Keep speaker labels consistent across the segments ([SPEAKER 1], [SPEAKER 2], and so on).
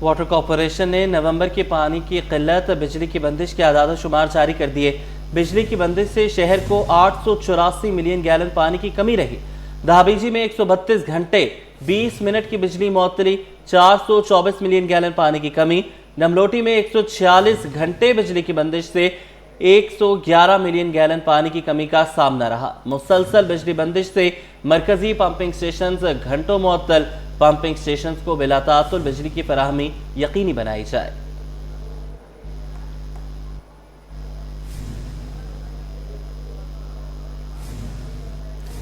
[SPEAKER 1] Water corporation نے نومبر کے پانی کی قلت، بجلی کی بندش کے اعداد و شمار جاری کر دیے۔ بجلی کی بندش سے شہر کو 884 ملین گیلن پانی کی کمی رہی۔ دہابیجی میں 132 گھنٹے 20 منٹ کی بجلی معطلی، 424 ملین گیلن پانی کی کمی۔ نملوٹی میں 146 گھنٹے بجلی کی بندش سے 111 ملین گیلن پانی کی کمی کا سامنا رہا۔ مسلسل بجلی بندش سے مرکزی پمپنگ سٹیشنز گھنٹوں معطل، پمپنگ سٹیشنز کو بلا تعطل بجلی کی فراہمی یقینی بنائی جائے۔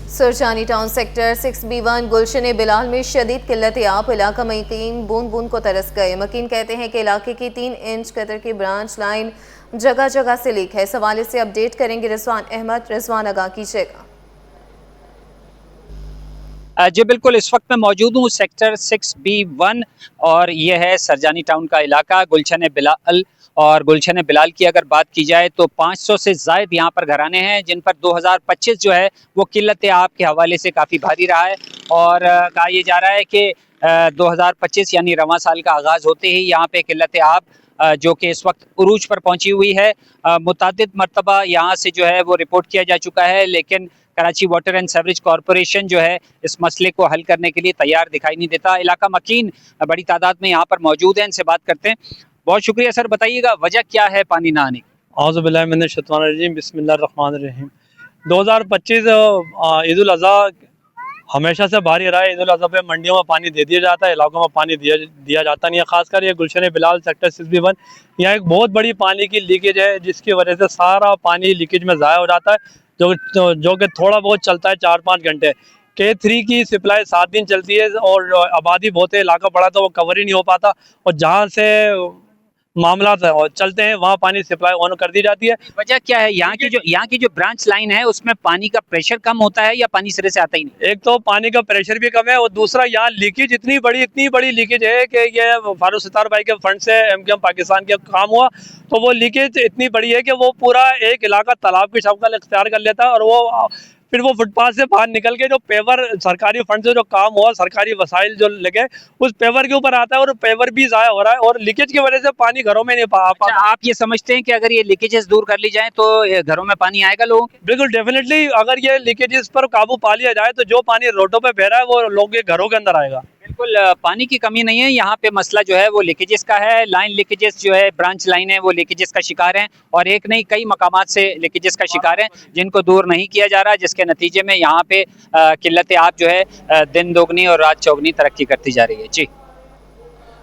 [SPEAKER 2] سرجانی ٹاؤن سیکٹر 6B1 گلشن بلال میں شدید قلت آب، علاقہ مکین بوند بوند کو ترس گئے۔ مکین کہتے ہیں کہ علاقے کی 3 انچ قطر کی برانچ لائن جگہ جگہ سے لیک ہے۔ اس حوالے سے اپڈیٹ کریں گے رضوان احمد۔ رضوان آگاہ کیجیے گا۔
[SPEAKER 3] جی بالکل، اس وقت میں موجود ہوں سیکٹر 6B1 اور یہ ہے سرجانی ٹاؤن کا علاقہ گلشن بلال۔ اور گلشن بلال کی اگر بات کی جائے تو 500 سے زائد یہاں پر گھرانے ہیں جن پر 2025 جو ہے وہ قلت آب کے حوالے سے کافی بھاری رہا ہے، اور کہا یہ جا رہا ہے کہ 2025 یعنی رواں سال کا آغاز ہوتے ہی یہاں پہ قلت آب جو کہ اس وقت عروج پر پہنچی ہوئی ہے۔ متعدد مرتبہ یہاں سے جو ہے وہ رپورٹ کیا جا چکا ہے، لیکن Karachi water and sewerage corporation جو ہے اس مسئلے کو حل کرنے کے لیے تیار دکھائی نہیں دیتا۔ علاقہ مکین بڑی تعداد میں یہاں پر موجود ہیں، ان سے بات کرتے ہیں۔ بہت شکریہ سر، بتائیے گا وجہ کیا ہے پانی نہ آنے کی؟
[SPEAKER 4] اعوذ باللہ من الشیطان الرجیم، بسم اللہ الرحمن الرحیم۔ 2025 عید الاضحیٰ ہمیشہ سے بھاری رہا ہے۔ عید الاضحیٰ پہ منڈیوں میں پانی دے دیا جاتا ہے، علاقوں میں پانی دیا جاتا نہیں ہے۔ خاص کر یہ گلشن بلال سیکٹر 6B1 یہاں ایک بہت بڑی پانی کی لیکیج ہے، جس کی وجہ سے سارا پانی لیکیج میں ضائع ہو جاتا ہے، جو کہ تھوڑا بہت چلتا ہے 4-5 گھنٹے۔ K3 کی سپلائی 7 دن چلتی ہے، اور آبادی بہت ہے، علاقہ بڑا تو وہ کور ہی نہیں ہو پاتا، اور جہاں سے معاملات چلتے ہیں وہاں پانی سپلائی آن کر دی جاتی ہے۔
[SPEAKER 3] وجہ کیا ہے؟ یہاں کی جو برانچ لائن ہے اس میں پانی کا پریشر کم ہوتا ہے یا پانی سرے سے آتا ہی نہیں؟
[SPEAKER 4] ایک تو پانی کا پریشر بھی کم ہے، اور دوسرا یہاں لیکیج اتنی بڑی لیکیج ہے کہ یہ فاروق ستار بھائی کے فنڈ سے MQM پاکستان کے کام ہوا، تو وہ لیکیج اتنی بڑی ہے کہ وہ پورا ایک علاقہ تالاب کی شکل اختیار کر لیتا ہے، اور وہ پھر وہ فٹ پاتھ سے باہر نکل کے جو پیور سرکاری فنڈ سے جو کام ہوا، سرکاری وسائل جو لگے اس پیور کے اوپر آتا ہے، اور پیور بھی ضائع ہو رہا ہے، اور لیکیج کی وجہ سے پانی گھروں میں نہیں پاتا۔
[SPEAKER 3] آپ یہ سمجھتے ہیں کہ اگر یہ لیکیجز دور کر لی جائیں تو گھروں میں پانی آئے گا لوگوں کے؟
[SPEAKER 4] بالکل ڈیفینیٹلی، اگر یہ لیکیجز پر قابو پا لیا جائے تو جو پانی روڈوں پہ بہ رہا ہے وہ لوگوں کے گھروں کے اندر آئے گا۔
[SPEAKER 3] بالکل، پانی کی کمی نہیں ہے یہاں پہ، مسئلہ جو ہے وہ لیکیجز کا ہے۔ لائن لیکیجز جو ہے، برانچ لائن ہے، وہ لیکیجز کا شکار ہیں، اور ایک نہیں کئی مقامات سے لیکیجز کا شکار ہیں جن کو دور نہیں کیا جا رہا، جس کے نتیجے میں یہاں پہ قلت آب جو ہے دن دوگنی اور رات چوگنی ترقی کرتی جا رہی ہے۔ جی،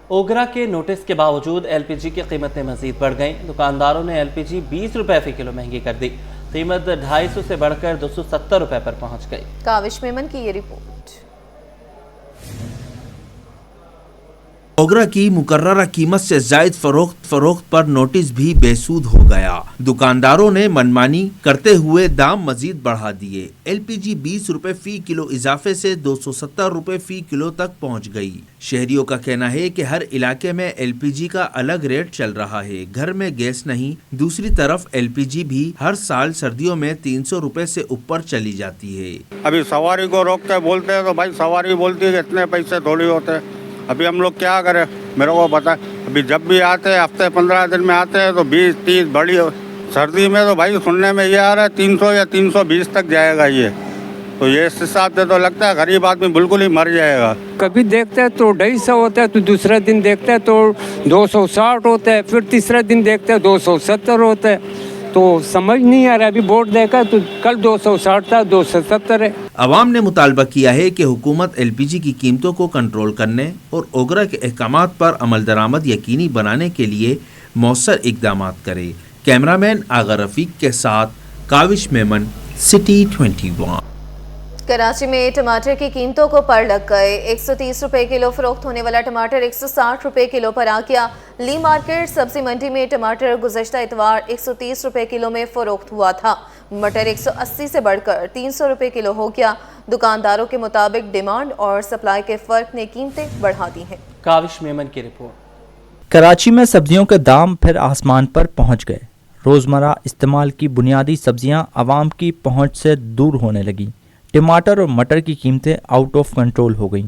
[SPEAKER 1] اوگرا کے نوٹس کے باوجود LPG کی قیمتیں مزید بڑھ گئیں۔ دکانداروں نے LPG 20 روپے فی کلو مہنگی کر دی، قیمت 250 سے بڑھ کر 270 روپے پر پہنچ گئی۔
[SPEAKER 2] کاوش میمن کی یہ رپورٹ۔
[SPEAKER 5] اوگرا کی مقررہ قیمت سے زائد فروخت پر نوٹس بھی بے سود ہو گیا۔ دکانداروں نے منمانی کرتے ہوئے دام مزید بڑھا دیے۔ LPG 20 روپے فی کلو اضافے سے 270 روپے فی کلو تک پہنچ گئی۔ شہریوں کا کہنا ہے کہ ہر علاقے میں LPG کا الگ ریٹ چل رہا ہے، گھر میں گیس نہیں۔ دوسری طرف LPG بھی ہر سال سردیوں میں 300 روپے سے اوپر چلی جاتی ہے۔
[SPEAKER 6] ابھی سواری کو روکتے بولتے ہیں تو بھائی سواری بولتی ہے کہ اتنے پیسے تھوڑی ہوتے ہیں، ابھی ہم لوگ کیا کریں؟ میرے کو پتا ہے، ابھی جب بھی آتے ہیں ہفتے 15 دن میں آتے ہیں تو 20-30 بڑی سردی میں تو بھائی سننے میں یہ آ رہا ہے 300 یا 320 تک جائے گا یہ، تو یہ اس حساب سے تو لگتا ہے غریب آدمی بالکل ہی مر جائے گا۔
[SPEAKER 7] کبھی دیکھتے ہیں تو 250 ہوتا ہے، تو دوسرے دن دیکھتے ہیں تو 260 ہوتا ہے، پھر تیسرے دن دیکھتے ہیں 270 ہوتا ہے، تو سمجھ نہیں آ رہا۔ ابھی بورڈ دیکھا تو کل 260 تھا، 270 ہے۔
[SPEAKER 5] عوام نے مطالبہ کیا ہے کہ حکومت LPG کی قیمتوں کو کنٹرول کرنے اور اوگرا کے احکامات پر عمل درآمد یقینی بنانے کے لیے مؤثر اقدامات کرے۔ کیمرہ مین آغا رفیق کے ساتھ کاوش میمن، سٹی 21۔
[SPEAKER 2] کراچی میں ٹماٹر کی قیمتوں کو پر لگ گئے۔ 130 روپے کلو فروخت ہونے والا ٹماٹر 160 روپے کلو پر آ گیا۔ لی مارکیٹ سبزی منڈی میں ٹماٹر گزشتہ اتوار 130 روپے کلو میں فروخت ہوا تھا۔ مٹر 180 سے بڑھ کر 300 روپے کلو ہو گیا۔ دکانداروں کے مطابق ڈیمانڈ اور سپلائی کے فرق نے قیمتیں بڑھا دی ہیں۔
[SPEAKER 1] کاوش میمن کی رپورٹ۔
[SPEAKER 8] کراچی میں سبزیوں کے دام پھر آسمان پر پہنچ گئے۔ روزمرہ استعمال کی بنیادی سبزیاں عوام کی پہنچ سے دور ہونے لگیں۔ ٹماٹر اور مٹر کی قیمتیں آؤٹ آف کنٹرول ہو گئیں۔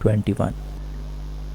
[SPEAKER 8] 21।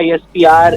[SPEAKER 9] ISPR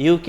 [SPEAKER 1] UK,